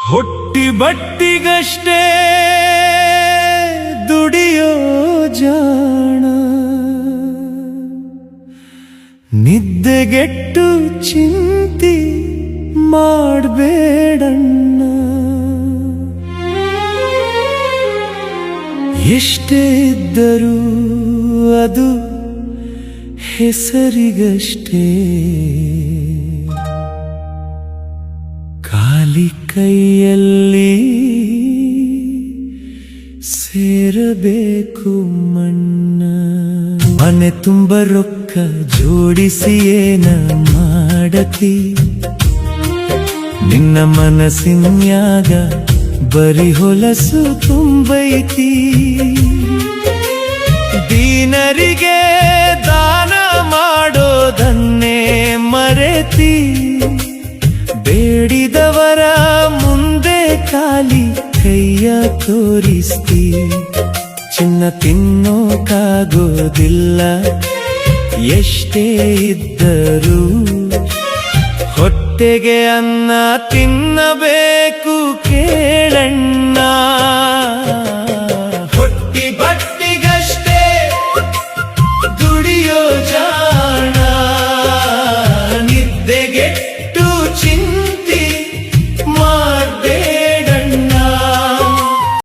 ಹೊಟ್ಟಿ ಬಟ್ಟಿಗಷ್ಟೇ ದುಡಿಯೋ ಜಾಣ, ನಿದ್ದೆಗೆಟ್ಟು ಚಿಂತಿ ಮಾಡಬೇಡಣ್ಣ. ಎಷ್ಟೇ ಇದ್ದರೂ ಅದು ಹೆಸರಿಗಷ್ಟೇ, ಖಾಲಿ ಕೈಯಲ್ಲಿ ಸೇರಬೇಕು ಮಣ್ಣ. ಮನೆ ತುಂಬ ರೊಕ್ಕ ಜೋಡಿಸಿ ಏನ ಮಾಡತಿ, ನಿನ್ನ ಮನಸ್ಸಿನ್ಯಾಗ ಬರಿ ಹೊಲಸು ತುಂಬೈತಿ. ದೀನರಿಗೆ ದಾನ ಮಾಡೋದನ್ನೇ ಮರೆತಿ, ಬೇಡಿದವರ ಮುಂದೆ ಖಾಲಿ ಕೈಯ ತೋರಿಸ್ತಿ. ಚಿನ್ನ ತಿನ್ನೋಕಾಗೋದಿಲ್ಲ ಎಷ್ಟೇ ಇದ್ದರೂ, ಹೊಟ್ಟೆಗೆ ಅನ್ನ ತಿನ್ನಬೇಕು